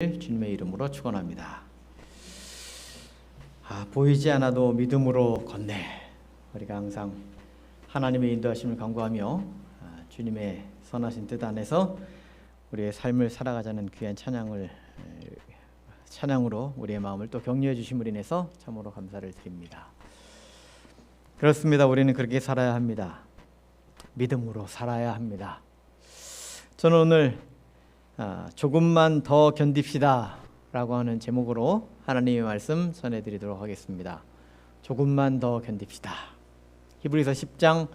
주님의 이름으로 축원합니다. 보이지 않아도 믿음으로 걷네. 우리가 항상 하나님의 인도하심을 간구하며 주님의 선하신 뜻 안에서 우리의 삶을 살아가자는 귀한 찬양으로 우리의 마음을 또 격려해 주심으로 인해서 참으로 감사를 드립니다. 그렇습니다. 우리는 그렇게 살아야 합니다. 믿음으로 살아야 합니다. 저는 오늘 조금만 더 견딥시다 라고 하는 제목으로 하나님의 말씀 전해드리도록 하겠습니다. 조금만 더 견딥시다. 히브리서 10장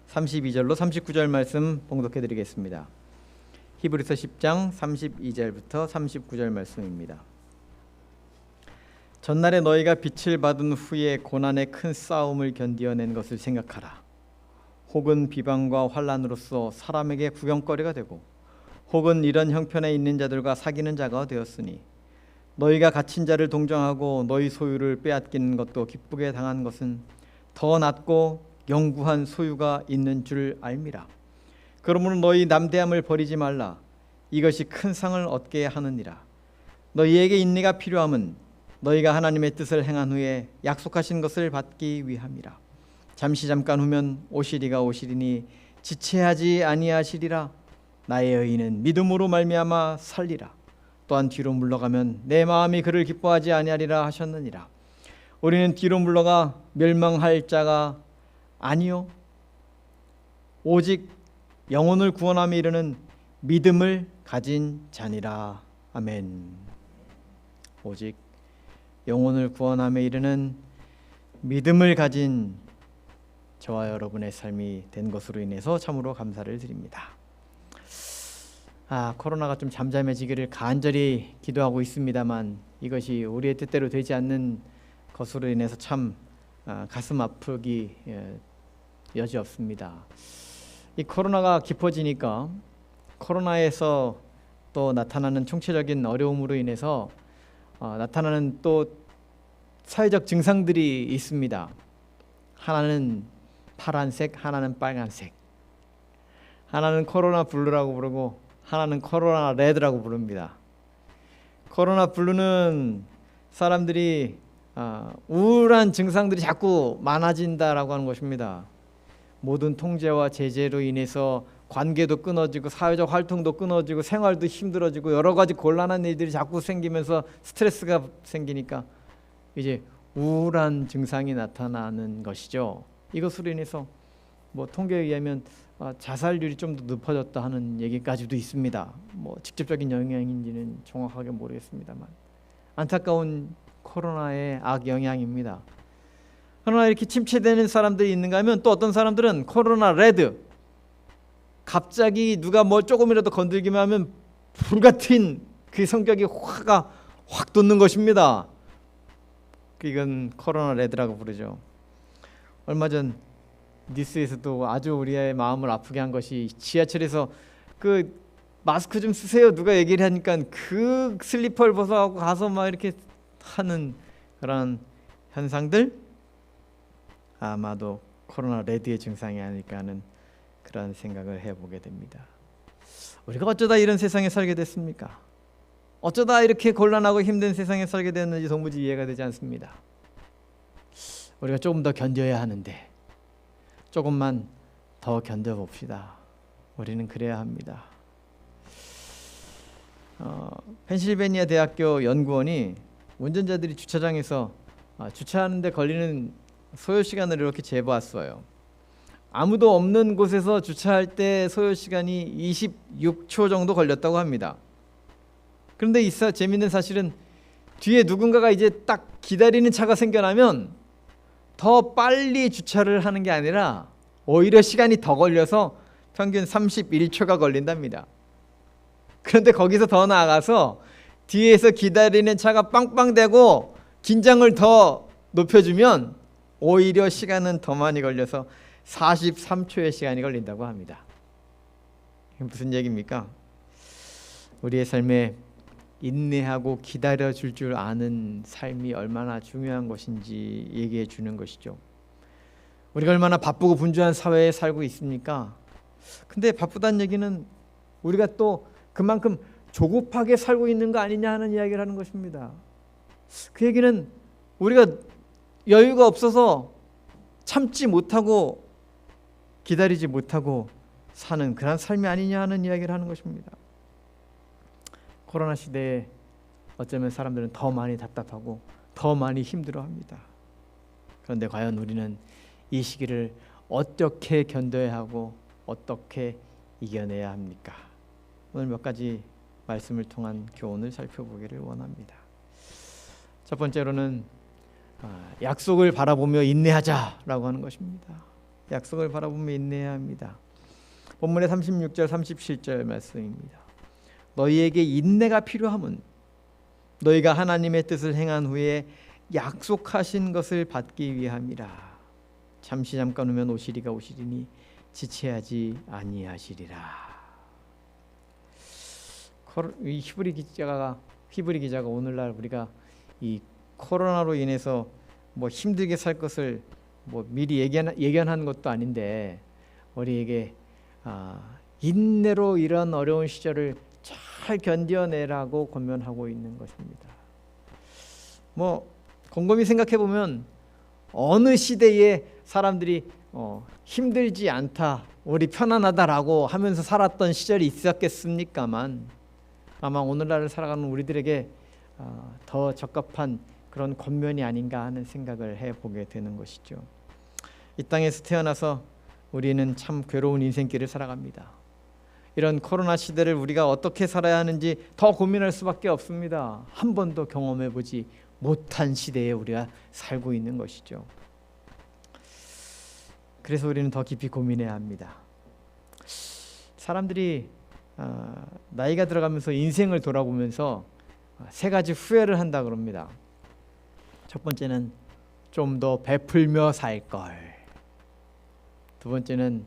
32절로 39절 말씀 봉독해 드리겠습니다. 히브리서 10장 32절부터 39절 말씀입니다. 전날에 너희가 빛을 받은 후에 고난의 큰 싸움을 견디어낸 것을 생각하라. 혹은 비방과 환난으로서 사람에게 구경거리가 되고 혹은 이런 형편에 있는 자들과 사귀는 자가 되었으니 너희가 갇힌 자를 동정하고 너희 소유를 빼앗기는 것도 기쁘게 당한 것은 더 낫고 영구한 소유가 있는 줄 알미라. 그러므로 너희 남대함을 버리지 말라. 이것이 큰 상을 얻게 하느니라. 너희에게 인내가 필요함은 너희가 하나님의 뜻을 행한 후에 약속하신 것을 받기 위함이라. 잠깐 후면 오시리가 오시리니 지체하지 아니하시리라. 나의 의인은 믿음으로 말미암아 살리라. 또한 뒤로 물러가면 내 마음이 그를 기뻐하지 아니하리라 하셨느니라. 우리는 뒤로 물러가 멸망할 자가 아니요 오직 영혼을 구원함에 이르는 믿음을 가진 자니라. 아멘. 오직 영혼을 구원함에 이르는 믿음을 가진 저와 여러분의 삶이 된 것으로 인해서 참으로 감사를 드립니다. 코로나가 좀 잠잠해지기를 간절히 기도하고 있습니다만 이것이 우리의 뜻대로 되지 않는 것으로 인해서 참 가슴 아프기 여지없습니다. 이 코로나가 깊어지니까 코로나에서 또 나타나는 총체적인 어려움으로 인해서 나타나는 또 사회적 증상들이 있습니다. 하나는 파란색, 하나는 빨간색, 하나는 코로나 블루라고 부르고 하나는 코로나 레드라고 부릅니다. 코로나 블루는 사람들이 우울한 증상들이 자꾸 많아진다라고 하는 것입니다. 모든 통제와 제재로 인해서 관계도 끊어지고 사회적 활동도 끊어지고 생활도 힘들어지고 여러 가지 곤란한 일들이 자꾸 생기면서 스트레스가 생기니까 이제 우울한 증상이 나타나는 것이죠. 이것으로 인해서 통계에 의하면 자살률이 좀 더 높아졌다 하는 얘기까지도 있습니다. 직접적인 영향인지는 정확하게 모르겠습니다만 안타까운 코로나의 악영향입니다. 그러나 이렇게 침체되는 사람들이 있는가 하면 또 어떤 사람들은 코로나 레드, 갑자기 누가 조금이라도 건들기만 하면 불같은 그 성격이 화가 확 돋는 것입니다. 이건 코로나 레드라고 부르죠. 얼마 전 뉴스에서도 아주 우리의 마음을 아프게 한 것이 지하철에서 그 마스크 좀 쓰세요 누가 얘기를 하니까 그 슬리퍼를 벗어가고 가서 막 이렇게 하는 그런 현상들, 아마도 코로나 레드의 증상이 아닐까 하는 그런 생각을 해보게 됩니다. 우리가 어쩌다 이런 세상에 살게 됐습니까? 어쩌다 이렇게 곤란하고 힘든 세상에 살게 됐는지 도무지 이해가 되지 않습니다. 우리가 조금 더 견뎌야 하는데 조금만 더 견뎌봅시다. 우리는 그래야 합니다. 펜실베니아 대학교 연구원이 운전자들이 주차장에서 주차하는데 걸리는 소요 시간을 이렇게 재보았어요. 아무도 없는 곳에서 주차할 때 소요 시간이 26초 정도 걸렸다고 합니다. 그런데 재미있는 사실은 뒤에 누군가가 이제 딱 기다리는 차가 생겨나면 더 빨리 주차를 하는 게 아니라 오히려 시간이 더 걸려서 평균 31초가 걸린답니다. 그런데 거기서 더 나아가서 뒤에서 기다리는 차가 빵빵대고 긴장을 더 높여주면 오히려 시간은 더 많이 걸려서 43초의 시간이 걸린다고 합니다. 무슨 얘기입니까? 우리의 삶에 인내하고 기다려줄 줄 아는 삶이 얼마나 중요한 것인지 얘기해 주는 것이죠. 우리가 얼마나 바쁘고 분주한 사회에 살고 있습니까? 근데 바쁘다는 얘기는 우리가 또 그만큼 조급하게 살고 있는 거 아니냐 하는 이야기를 하는 것입니다. 그 얘기는 우리가 여유가 없어서 참지 못하고 기다리지 못하고 사는 그런 삶이 아니냐 하는 이야기를 하는 것입니다. 코로나 시대에 어쩌면 사람들은 더 많이 답답하고 더 많이 힘들어합니다. 그런데 과연 우리는 이 시기를 어떻게 견뎌야 하고 어떻게 이겨내야 합니까? 오늘 몇 가지 말씀을 통한 교훈을 살펴보기를 원합니다. 첫 번째로는 약속을 바라보며 인내하자라고 하는 것입니다. 약속을 바라보며 인내해야 합니다. 본문의 36절 37절 말씀입니다. 너희에게 인내가 필요함은 너희가 하나님의 뜻을 행한 후에 약속하신 것을 받기 위함이라. 잠시 잠깐 후면 오시리가 오시리니 지체하지 아니하시리라. 이 히브리 기자가 오늘날 우리가 이 코로나로 인해서 뭐 힘들게 살 것을 뭐 미리 예견한 것도 아닌데 우리에게 인내로 이런 어려운 시절을 잘 견뎌내라고 권면하고 있는 것입니다. 뭐 곰곰이 생각해 보면 어느 시대에 사람들이 힘들지 않다, 우리 편안하다라고 하면서 살았던 시절이 있었겠습니까만 아마 오늘날을 살아가는 우리들에게 더 적합한 그런 권면이 아닌가 하는 생각을 해보게 되는 것이죠. 이 땅에서 태어나서 우리는 참 괴로운 인생길을 살아갑니다. 이런 코로나 시대를 우리가 어떻게 살아야 하는지 더 고민할 수밖에 없습니다. 한 번도 경험해보지 못한 시대에 우리가 살고 있는 것이죠. 그래서 우리는 더 깊이 고민해야 합니다. 사람들이 나이가 들어가면서 인생을 돌아보면서 세 가지 후회를 한다 그럽니다. 첫 번째는 좀 더 베풀며 살 걸. 두 번째는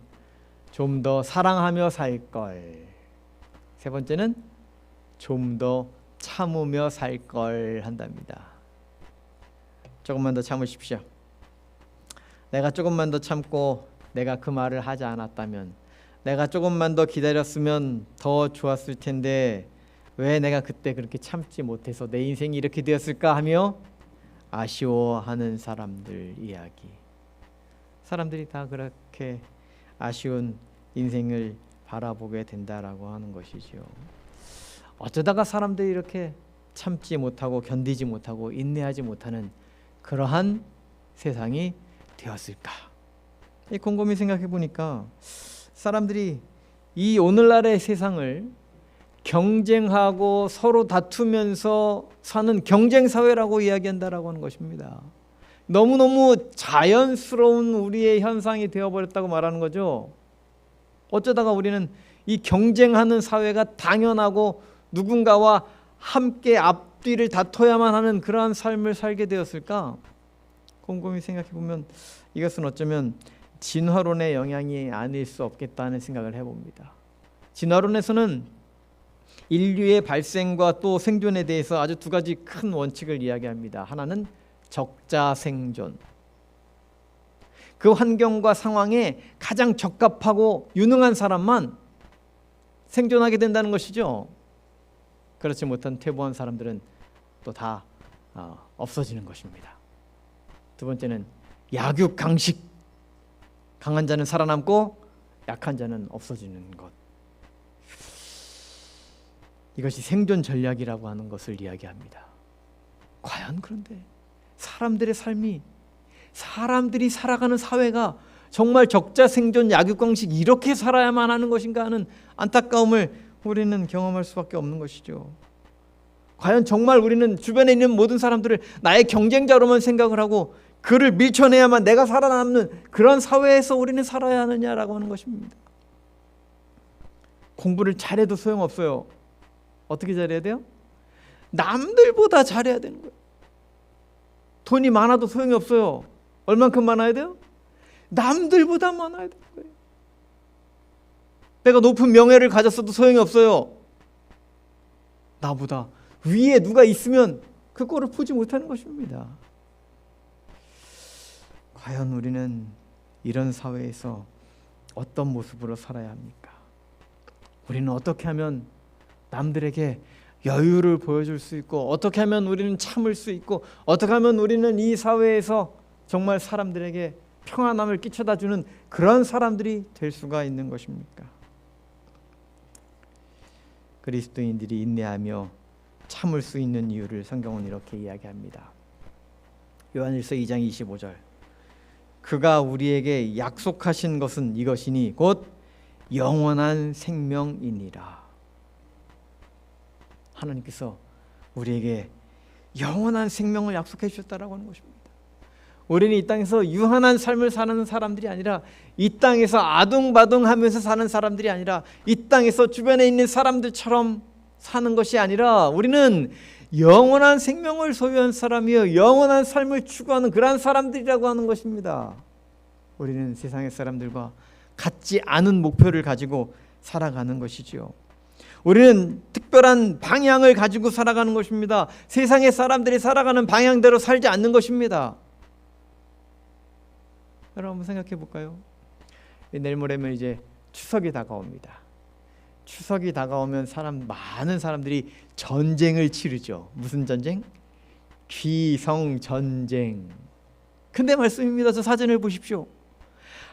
좀 더 사랑하며 살 걸. 세 번째는 좀 더 참으며 살 걸 한답니다. 조금만 더 참으십시오. 내가 조금만 더 참고 내가 그 말을 하지 않았다면, 내가 조금만 더 기다렸으면 더 좋았을 텐데 왜 내가 그때 그렇게 참지 못해서 내 인생이 이렇게 되었을까 하며 아쉬워하는 사람들 이야기. 사람들이 다 그렇게 아쉬운 인생을 바라보게 된다라고 하는 것이죠. 어쩌다가 사람들이 이렇게 참지 못하고 견디지 못하고 인내하지 못하는 그러한 세상이 되었을까? 곰곰이 생각해 보니까 사람들이 이 오늘날의 세상을 경쟁하고 서로 다투면서 사는 경쟁 사회라고 이야기한다라고 하는 것입니다. 너무너무 자연스러운 우리의 현상이 되어버렸다고 말하는 거죠. 어쩌다가 우리는 이 경쟁하는 사회가 당연하고 누군가와 함께 앞뒤를 다퉈야만 하는 그러한 삶을 살게 되었을까? 곰곰이 생각해 보면 이것은 어쩌면 진화론의 영향이 아닐 수 없겠다는 생각을 해봅니다. 진화론에서는 인류의 발생과 또 생존에 대해서 아주 두 가지 큰 원칙을 이야기합니다. 하나는 적자 생존. 그 환경과 상황에 가장 적합하고 유능한 사람만 생존하게 된다는 것이죠. 그렇지 못한 퇴보한 사람들은 또 다 없어지는 것입니다. 두 번째는 약육강식. 강한 자는 살아남고 약한 자는 없어지는 것. 이것이 생존 전략이라고 하는 것을 이야기합니다. 과연 그런데 사람들의 삶이, 사람들이 살아가는 사회가 정말 적자 생존 약육강식 이렇게 살아야만 하는 것인가 하는 안타까움을 우리는 경험할 수밖에 없는 것이죠. 과연 정말 우리는 주변에 있는 모든 사람들을 나의 경쟁자로만 생각을 하고 그를 밀쳐내야만 내가 살아남는 그런 사회에서 우리는 살아야 하느냐라고 하는 것입니다. 공부를 잘해도 소용없어요. 어떻게 잘해야 돼요? 남들보다 잘해야 되는 거예요. 돈이 많아도 소용이 없어요. 얼만큼 많아야 돼요? 남들보다 많아야 되는 거예요. 내가 높은 명예를 가졌어도 소용이 없어요. 나보다 위에 누가 있으면 그 꼴을 보지 못하는 것입니다. 과연 우리는 이런 사회에서 어떤 모습으로 살아야 합니까? 우리는 어떻게 하면 남들에게 여유를 보여줄 수 있고, 어떻게 하면 우리는 참을 수 있고, 어떻게 하면 우리는 이 사회에서 정말 사람들에게 평안함을 끼쳐다 주는 그런 사람들이 될 수가 있는 것입니까? 그리스도인들이 인내하며 참을 수 있는 이유를 성경은 이렇게 이야기합니다. 요한일서 2장 25절, 그가 우리에게 약속하신 것은 이것이니 곧 영원한 생명이니라. 하나님께서 우리에게 영원한 생명을 약속해 주셨다라고 하는 것입니다. 우리는 이 땅에서 유한한 삶을 사는 사람들이 아니라, 이 땅에서 아둥바둥하면서 사는 사람들이 아니라, 이 땅에서 주변에 있는 사람들처럼 사는 것이 아니라, 우리는 영원한 생명을 소유한 사람이요, 영원한 삶을 추구하는 그러한 사람들이라고 하는 것입니다. 우리는 세상의 사람들과 같지 않은 목표를 가지고 살아가는 것이지요. 우리는 특별한 방향을 가지고 살아가는 것입니다. 세상의 사람들이 살아가는 방향대로 살지 않는 것입니다. 여러분 한번 생각해 볼까요? 내일 모레면 이제 추석이 다가옵니다. 추석이 다가오면 많은 사람들이 전쟁을 치르죠. 무슨 전쟁? 귀성전쟁. 근데 말씀입니다. 저 사진을 보십시오.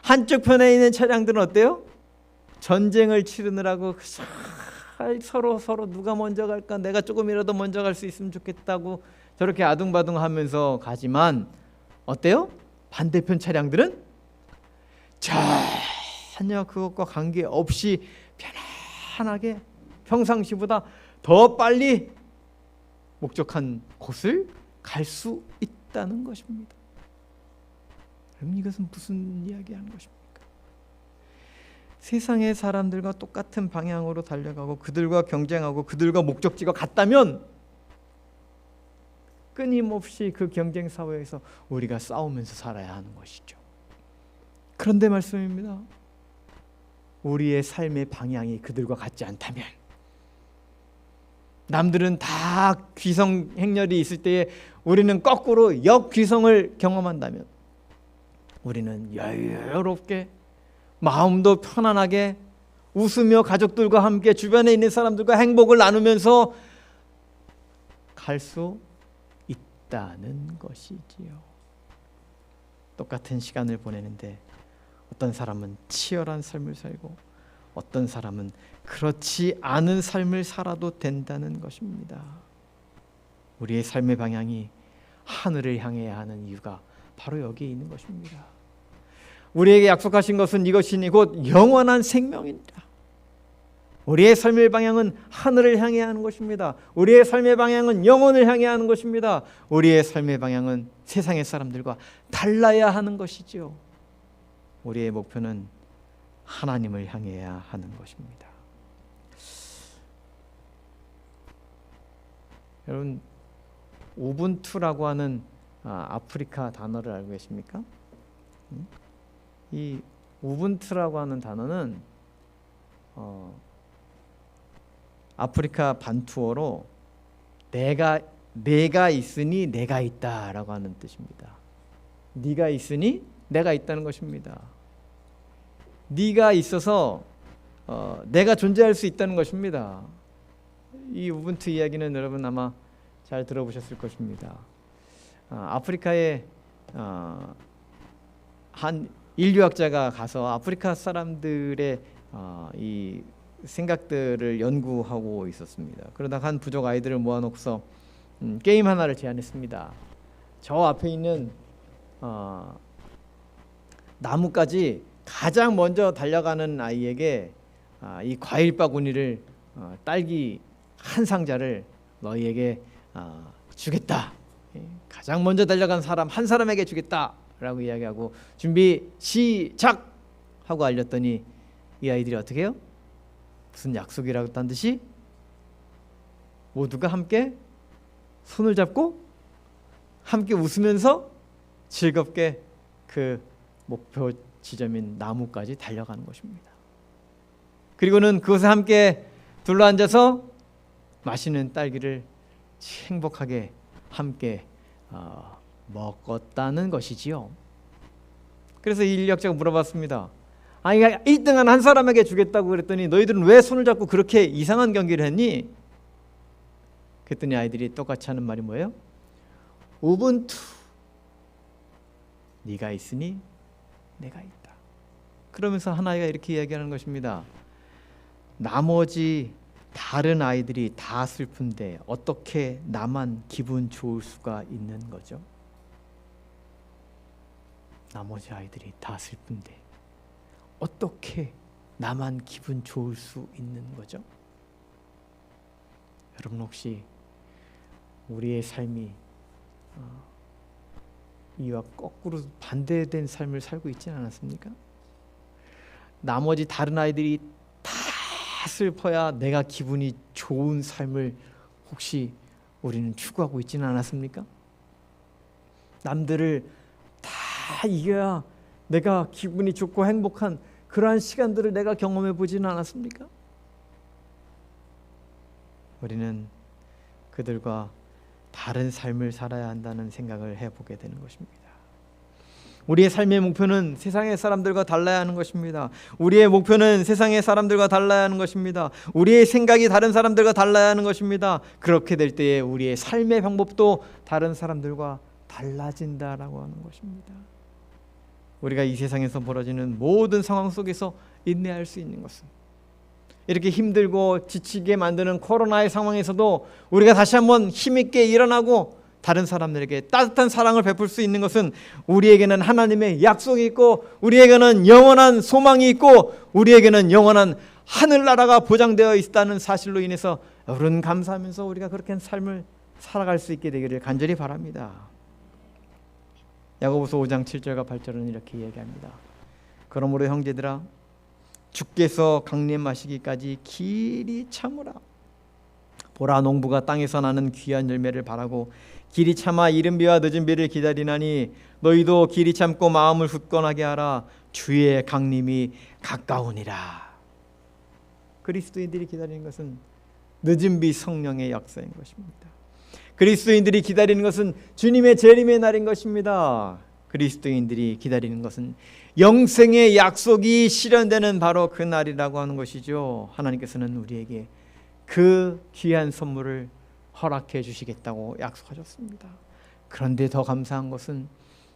한쪽 편에 있는 차량들은 어때요? 전쟁을 치르느라고 서로 누가 먼저 갈까, 내가 조금이라도 먼저 갈 수 있으면 좋겠다고 저렇게 아둥바둥하면서 가지만, 어때요? 반대편 차량들은 전혀 그것과 관계없이 편안하게 평상시보다 더 빨리 목적한 곳을 갈 수 있다는 것입니다. 그럼 이것은 무슨 이야기하는 것입니까? 세상의 사람들과 똑같은 방향으로 달려가고 그들과 경쟁하고 그들과 목적지가 같다면 끊임없이 그 경쟁 사회에서 우리가 싸우면서 살아야 하는 것이죠. 그런데 말씀입니다. 우리의 삶의 방향이 그들과 같지 않다면, 남들은 다 귀성 행렬이 있을 때에 우리는 거꾸로 역귀성을 경험한다면, 우리는 여유롭게 마음도 편안하게 웃으며 가족들과 함께 주변에 있는 사람들과 행복을 나누면서 갈 수 있다는 것이지요. 똑같은 시간을 보내는데 어떤 사람은 치열한 삶을 살고 어떤 사람은 그렇지 않은 삶을 살아도 된다는 것입니다. 우리의 삶의 방향이 하늘을 향해야 하는 이유가 바로 여기에 있는 것입니다. 우리에게 약속하신 것은 이것이니 곧 영원한 생명입니다. 우리의 삶의 방향은 하늘을 향해 하는 것입니다. 우리의 삶의 방향은 영혼을 향해 하는 것입니다. 우리의 삶의 방향은 세상의 사람들과 달라야 하는 것이지요. 우리의 목표는 하나님을 향해야 하는 것입니다. 여러분, 우분투라고 하는 아프리카 단어를 알고 계십니까? 이 우분투라고 하는 단어는 아프리카 반투어로 내가 있으니 내가 있다라고 하는 뜻입니다. 네가 있으니 내가 있다는 것입니다. 네가 있어서 내가 존재할 수 있다는 것입니다. 이 우분투 이야기는 여러분 아마 잘 들어보셨을 것입니다. 아프리카에 한 인류학자가 가서 아프리카 사람들의 이 생각들을 연구하고 있었습니다. 그러다 한 부족 아이들을 모아놓고서 게임 하나를 제안했습니다. 저 앞에 있는 나무까지 가장 먼저 달려가는 아이에게 이 과일 바구니를 딸기 한 상자를 너희에게 주겠다. 가장 먼저 달려간 사람 한 사람에게 주겠다라고 이야기하고 준비 시작 하고 알렸더니 이 아이들이 어떻게 해요? 무슨 약속이라고 딴 듯이 모두가 함께 손을 잡고 함께 웃으면서 즐겁게 그 목표 지점인 나무까지 달려가는 것입니다. 그리고는 그곳에 함께 둘러앉아서 맛있는 딸기를 행복하게 함께 먹었다는 것이지요. 그래서 이 인류학자가 물어봤습니다. 아니 1등한 한 사람에게 주겠다고 그랬더니 너희들은 왜 손을 잡고 그렇게 이상한 경기를 했니? 그랬더니 아이들이 똑같이 하는 말이 뭐예요? 우분투. 네가 있으니 내가 있다. 그러면서 한 아이가 이렇게 이야기하는 것입니다. 나머지 다른 아이들이 다 슬픈데 어떻게 나만 기분 좋을 수가 있는 거죠? 나머지 아이들이 다 슬픈데 어떻게 나만 기분 좋을 수 있는 거죠? 여러분 혹시 우리의 삶이 이와 거꾸로 반대된 삶을 살고 있지는 않았습니까? 나머지 다른 아이들이 다 슬퍼야 내가 기분이 좋은 삶을 혹시 우리는 추구하고 있지는 않았습니까? 남들을 다 이겨야 내가 기분이 좋고 행복한 그러한 시간들을 내가 경험해 보지는 않았습니까? 우리는 그들과 다른 삶을 살아야 한다는 생각을 해보게 되는 것입니다. 우리의 삶의 목표는 세상의 사람들과 달라야 하는 것입니다. 우리의 목표는 세상의 사람들과 달라야 하는 것입니다. 우리의 생각이 다른 사람들과 달라야 하는 것입니다. 그렇게 될 때에 우리의 삶의 방법도 다른 사람들과 달라진다라고 하는 것입니다. 우리가 이 세상에서 벌어지는 모든 상황 속에서 인내할 수 있는 것은 이렇게 힘들고 지치게 만드는 코로나의 상황에서도 우리가 다시 한번 힘있게 일어나고 다른 사람들에게 따뜻한 사랑을 베풀 수 있는 것은 우리에게는 하나님의 약속이 있고 우리에게는 영원한 소망이 있고 우리에게는 영원한 하늘나라가 보장되어 있다는 사실로 인해서 여러분 감사하면서 우리가 그렇게 삶을 살아갈 수 있게 되기를 간절히 바랍니다. 야고보서 5장 7절과 8절은 이렇게 얘기합니다. 그러므로 형제들아 주께서 강림하시기까지 길이 참으라. 보라 농부가 땅에서 나는 귀한 열매를 바라고 길이 참아 이른 비와 늦은 비를 기다리나니 너희도 길이 참고 마음을 굳건하게 하라. 주의 강림이 가까우니라. 그리스도인들이 기다리는 것은 늦은 비 성령의 역사인 것입니다. 그리스도인들이 기다리는 것은 주님의 재림의 날인 것입니다. 그리스도인들이 기다리는 것은 영생의 약속이 실현되는 바로 그 날이라고 하는 것이죠. 하나님께서는 우리에게 그 귀한 선물을 허락해 주시겠다고 약속하셨습니다. 그런데 더 감사한 것은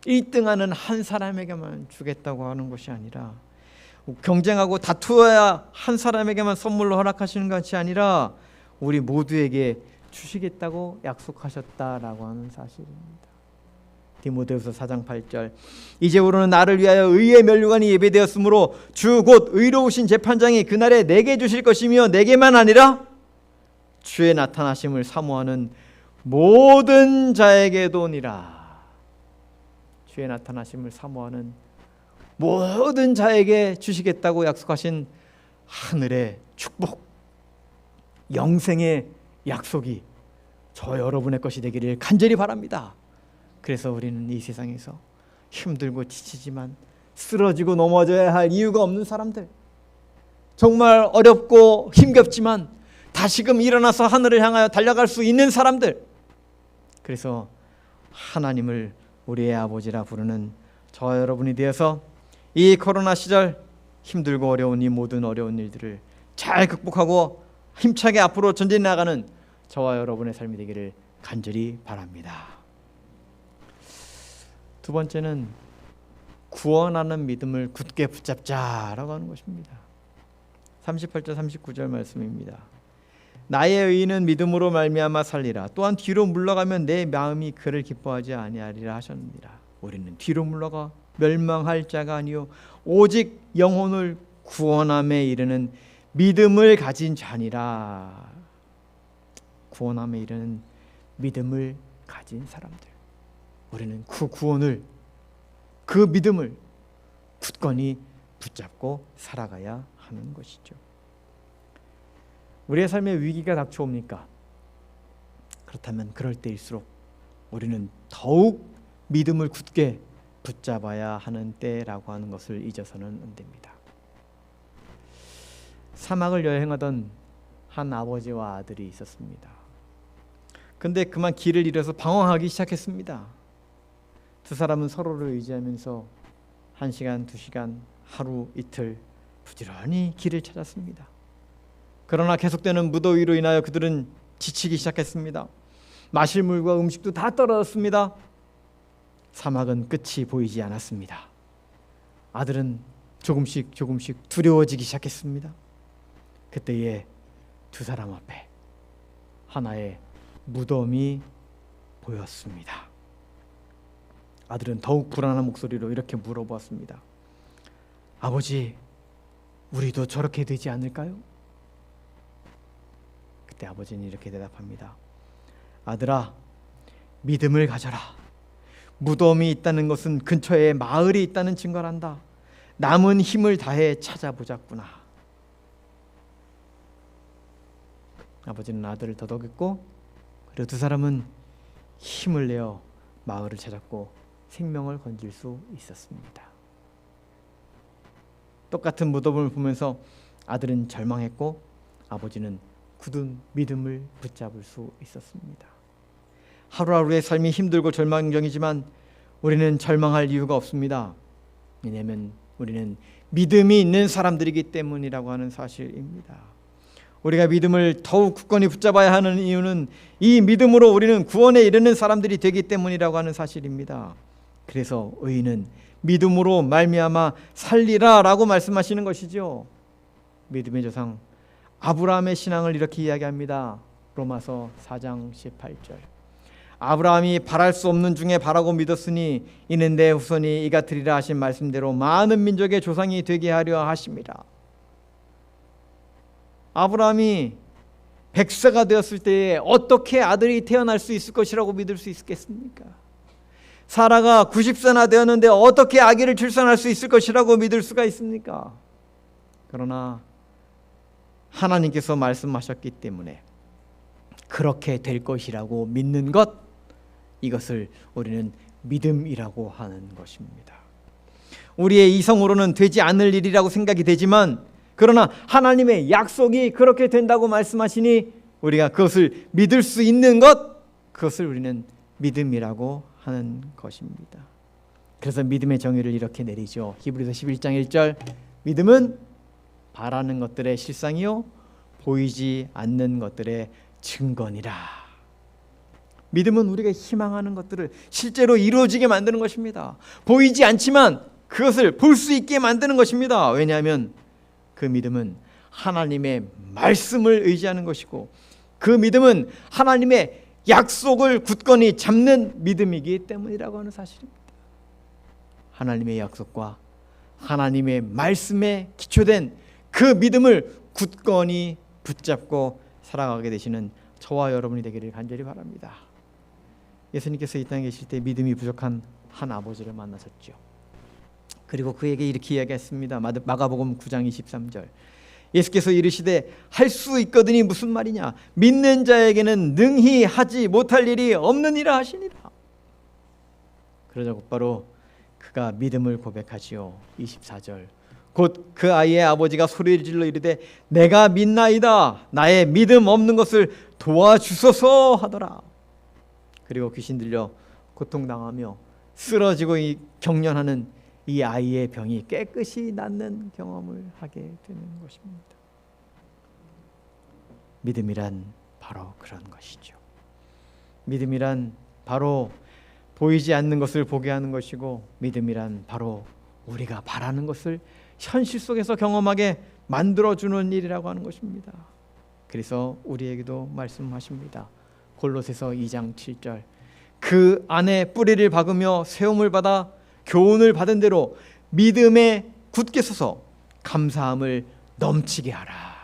1등하는 한 사람에게만 주겠다고 하는 것이 아니라 경쟁하고 다투어야 한 사람에게만 선물로 허락하시는 것이 아니라 우리 모두에게 주시겠다고 약속하셨다라고 하는 사실입니다. 디모데후서 4장 8절 이제부로는 나를 위하여 의의 면류관이 예배되었으므로 주 곧 의로우신 재판장이 그날에 내게 주실 것이며 내게만 아니라 주의 나타나심을 사모하는 모든 자에게도니라. 주의 나타나심을 사모하는 모든 자에게 주시겠다고 약속하신 하늘의 축복, 영생의 약속이 저 여러분의 것이 되기를 간절히 바랍니다. 그래서 우리는 이 세상에서 힘들고 지치지만 쓰러지고 넘어져야 할 이유가 없는 사람들, 정말 어렵고 힘겹지만 다시금 일어나서 하늘을 향하여 달려갈 수 있는 사람들, 그래서 하나님을 우리의 아버지라 부르는 저와 여러분이 되어서 이 코로나 시절 힘들고 어려운 이 모든 어려운 일들을 잘 극복하고 힘차게 앞으로 전진해 나가는 저와 여러분의 삶이 되기를 간절히 바랍니다. 두 번째는 구원하는 믿음을 굳게 붙잡자라고 하는 것입니다. 38절 39절 말씀입니다. 나의 의인은 믿음으로 말미암아 살리라. 또한 뒤로 물러가면 내 마음이 그를 기뻐하지 아니하리라 하셨느니라. 우리는 뒤로 물러가 멸망할 자가 아니요 오직 영혼을 구원함에 이르는 믿음을 가진 자니라. 구원함에 이르는 믿음을 가진 사람들, 우리는 그 구원을, 그 믿음을 굳건히 붙잡고 살아가야 하는 것이죠. 우리의 삶에 위기가 닥쳐옵니까? 그렇다면 그럴 때일수록 우리는 더욱 믿음을 굳게 붙잡아야 하는 때라고 하는 것을 잊어서는 안 됩니다. 사막을 여행하던 한 아버지와 아들이 있었습니다. 근데 그만 길을 잃어서 방황하기 시작했습니다. 두 사람은 서로를 의지하면서 1시간, 2시간, 하루 이틀 부지런히 길을 찾았습니다. 그러나 계속되는 무더위로 인하여 그들은 지치기 시작했습니다. 마실 물과 음식도 다 떨어졌습니다. 사막은 끝이 보이지 않았습니다. 아들은 조금씩 두려워지기 시작했습니다. 그때에 두 사람 앞에 하나의 무덤이 보였습니다. 아들은 더욱 불안한 목소리로 이렇게 물어보았습니다. 아버지, 우리도 저렇게 되지 않을까요? 그때 아버지는 이렇게 대답합니다. 아들아, 믿음을 가져라. 무덤이 있다는 것은 근처에 마을이 있다는 증거란다. 남은 힘을 다해 찾아보자꾸나. 아버지는 아들을 더덕였고, 그리고 두 사람은 힘을 내어 마을을 찾았고 생명을 건질 수 있었습니다. 똑같은 무덤을 보면서 아들은 절망했고 아버지는 굳은 믿음을 붙잡을 수 있었습니다. 하루하루의 삶이 힘들고 절망적이지만 우리는 절망할 이유가 없습니다. 왜냐하면 우리는 믿음이 있는 사람들이기 때문이라고 하는 사실입니다. 우리가 믿음을 더욱 굳건히 붙잡아야 하는 이유는 이 믿음으로 우리는 구원에 이르는 사람들이 되기 때문이라고 하는 사실입니다. 그래서 의인은 믿음으로 말미암아 살리라 라고 말씀하시는 것이죠. 믿음의 조상 아브라함의 신앙을 이렇게 이야기합니다. 로마서 4장 18절. 아브라함이 바랄 수 없는 중에 바라고 믿었으니 이는 내 후손이 이같으리라 하신 말씀대로 많은 민족의 조상이 되게 하려 하심이라. 아브라함이 100세가 되었을 때에 어떻게 아들이 태어날 수 있을 것이라고 믿을 수 있겠습니까? 사라가 90세나 되었는데 어떻게 아기를 출산할 수 있을 것이라고 믿을 수가 있습니까? 그러나 하나님께서 말씀하셨기 때문에 그렇게 될 것이라고 믿는 것, 이것을 우리는 믿음이라고 하는 것입니다. 우리의 이성으로는 되지 않을 일이라고 생각이 되지만, 그러나 하나님의 약속이 그렇게 된다고 말씀하시니 우리가 그것을 믿을 수 있는 것, 그것을 우리는 믿음이라고 하는 것입니다. 그래서 믿음의 정의를 이렇게 내리죠. 히브리서 11장 1절. 믿음은 바라는 것들의 실상이요 보이지 않는 것들의 증거니라. 믿음은 우리가 희망하는 것들을 실제로 이루어지게 만드는 것입니다. 보이지 않지만 그것을 볼 수 있게 만드는 것입니다. 왜냐하면 그 믿음은 하나님의 말씀을 의지하는 것이고, 그 믿음은 하나님의 약속을 굳건히 잡는 믿음이기 때문이라고 하는 사실입니다. 하나님의 약속과 하나님의 말씀에 기초된 그 믿음을 굳건히 붙잡고 살아가게 되시는 저와 여러분이 되기를 간절히 바랍니다. 예수님께서 이 땅에 계실 때 믿음이 부족한 한 아버지를 만나셨죠. 그리고 그에게 이렇게 이야기했습니다. 마가복음 9장 23절. 예수께서 이르시되 할 수 있거든이 무슨 말이냐, 믿는 자에게는 능히 하지 못할 일이 없느니라 하시니라. 그러자 곧바로 그가 믿음을 고백하지요. 24절. 곧 그 아이의 아버지가 소리를 질러 이르되 내가 믿나이다, 나의 믿음 없는 것을 도와주소서 하더라. 그리고 귀신 들려 고통당하며 쓰러지고 경련하는 이 아이의 병이 깨끗이 낫는 경험을 하게 되는 것입니다. 믿음이란 바로 그런 것이죠. 믿음이란 바로 보이지 않는 것을 보게 하는 것이고, 믿음이란 바로 우리가 바라는 것을 현실 속에서 경험하게 만들어주는 일이라고 하는 것입니다. 그래서 우리에게도 말씀하십니다. 골로새서 2장 7절. 그 안에 뿌리를 박으며 세움을 받아 교훈을 받은 대로 믿음에 굳게 서서 감사함을 넘치게 하라.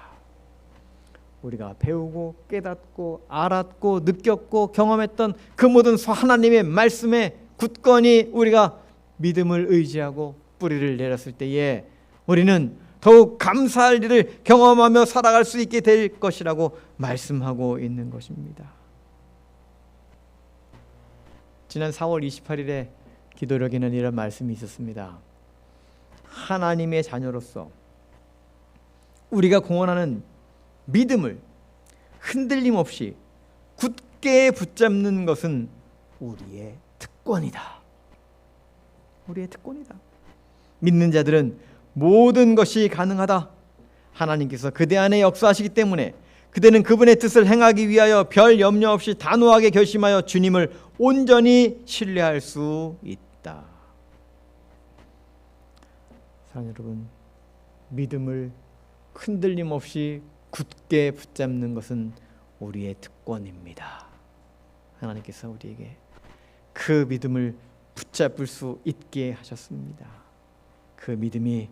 우리가 배우고 깨닫고 알았고 느꼈고 경험했던 그 모든 하나님의 말씀에 굳건히 우리가 믿음을 의지하고 뿌리를 내렸을 때에 우리는 더욱 감사할 일을 경험하며 살아갈 수 있게 될 것이라고 말씀하고 있는 것입니다. 지난 4월 28일에 기도력에는 이런 말씀이 있었습니다. 하나님의 자녀로서 우리가 공헌하는 믿음을 흔들림 없이 굳게 붙잡는 것은 우리의 특권이다. 우리의 특권이다. 믿는 자들은 모든 것이 가능하다. 하나님께서 그대 안에 역사하시기 때문에 그대는 그분의 뜻을 행하기 위하여 별 염려 없이 단호하게 결심하여 주님을 온전히 신뢰할 수 있다. 사랑하는 여러분, 믿음을 흔들림 없이 굳게 붙잡는 것은 우리의 특권입니다. 하나님께서 우리에게 그 믿음을 붙잡을 수 있게 하셨습니다. 그 믿음이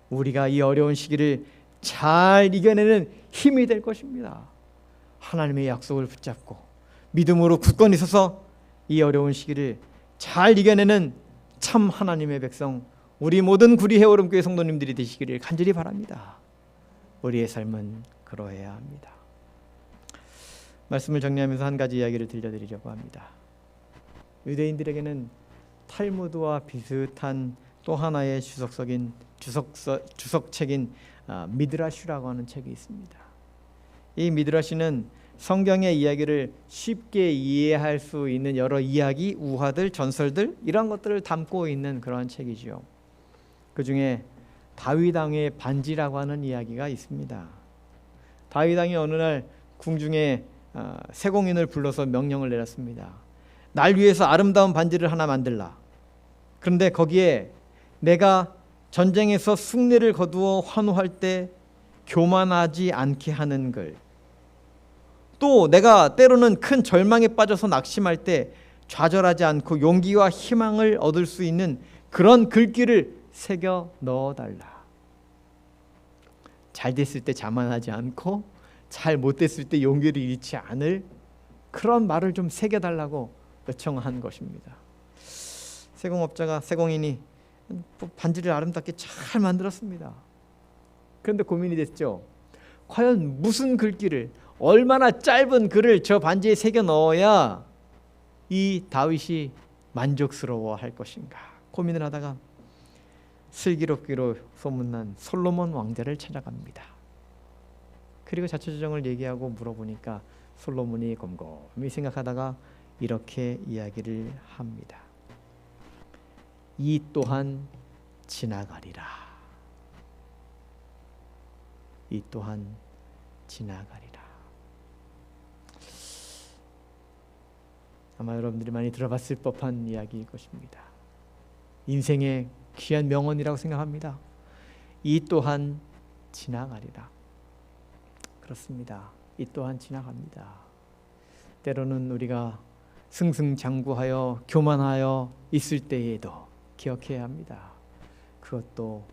우리가 이 어려운 시기를 잘 이겨내는 힘이 될 것입니다. 하나님의 약속을 붙잡고 믿음으로 굳건히 서서 이 어려운 시기를 잘 이겨내는 참 하나님의 백성, 우리 모든 구리 헤어름교회 성도님들이 되시기를 간절히 바랍니다. 우리의 삶은 그러해야 합니다. 말씀을 정리하면서 한 가지 이야기를 들려드리려고 합니다. 유대인들에게는 탈무드와 비슷한 또 하나의 주석책인 미드라슈라고 하는 책이 있습니다. 이 미드라슈는 성경의 이야기를 쉽게 이해할 수 있는 여러 이야기, 우화들, 전설들 이런 것들을 담고 있는 그러한 책이지요. 그 중에 다윗 왕의 반지라고 하는 이야기가 있습니다. 다윗 왕이 어느 날 궁중에 세공인을 불러서 명령을 내렸습니다. 날 위해서 아름다운 반지를 하나 만들라. 그런데 거기에 내가 전쟁에서 승리를 거두어 환호할 때 교만하지 않게 하는 글, 또 내가 때로는 큰 절망에 빠져서 낙심할 때 좌절하지 않고 용기와 희망을 얻을 수 있는 그런 글귀를 새겨 넣어달라. 잘 됐을 때 자만하지 않고 잘 못됐을 때 용기를 잃지 않을 그런 말을 좀 새겨달라고 요청한 것입니다. 세공인이 반지를 아름답게 잘 만들었습니다. 그런데 고민이 됐죠. 과연 무슨 글귀를, 얼마나 짧은 글을 저 반지에 새겨 넣어야 이 다윗이 만족스러워 할 것인가 고민을 하다가 슬기롭기로 소문난 솔로몬 왕자를 찾아갑니다. 그리고 자초지종을 얘기하고 물어보니까 솔로몬이 곰곰이 생각하다가 이렇게 이야기를 합니다. 이 또한 지나가리라. 이 또한 지나가리라. 아마 여러분들이 많이 들어봤을 법한 이야기일 것입니다. 인생의 귀한 명언이라고 생각합니다. 이 또한 지나가리라. 그렇습니다. 이 또한 지나갑니다. 때로는 우리가 승승장구하여 교만하여 있을 때에도 기억해야 합니다. 그것도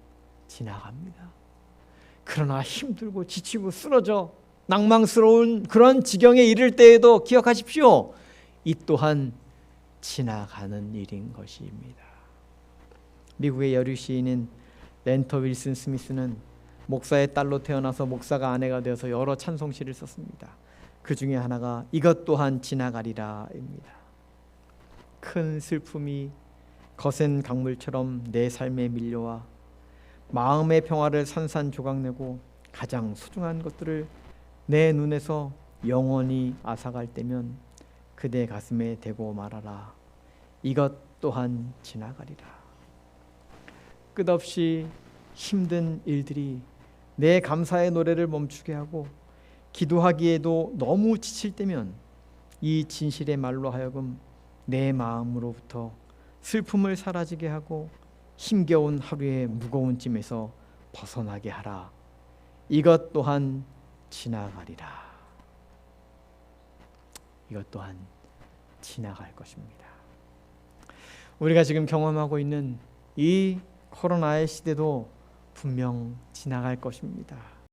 지나갑니다. 그러나 힘들고 지치고 쓰러져 낭망스러운 그런 지경에 이를 때에도 기억하십시오. 이 또한 지나가는 일인 것입니다. 미국의 여류 시인인 렌터 윌슨 스미스는 목사의 딸로 태어나서 목사가 아내가 되어서 여러 찬송시를 썼습니다. 그 중에 하나가 이것 또한 지나가리라입니다. 큰 슬픔이 거센 강물처럼 내 삶에 밀려와 마음의 평화를 산산조각내고 가장 소중한 것들을 내 눈에서 영원히 앗아갈 때면 그대 가슴에 대고 말하라. 이것 또한 지나가리라. 끝없이 힘든 일들이 내 감사의 노래를 멈추게 하고 기도하기에도 너무 지칠 때면 이 진실의 말로 하여금 내 마음으로부터 슬픔을 사라지게 하고 힘겨운 하루의 무거운 짐에서 벗어나게 하라. 이것 또한 지나가리라. 이것 또한 지나갈 것입니다. 우리가 지금 경험하고 있는 이 코로나의 시대도 분명 지나갈 것입니다.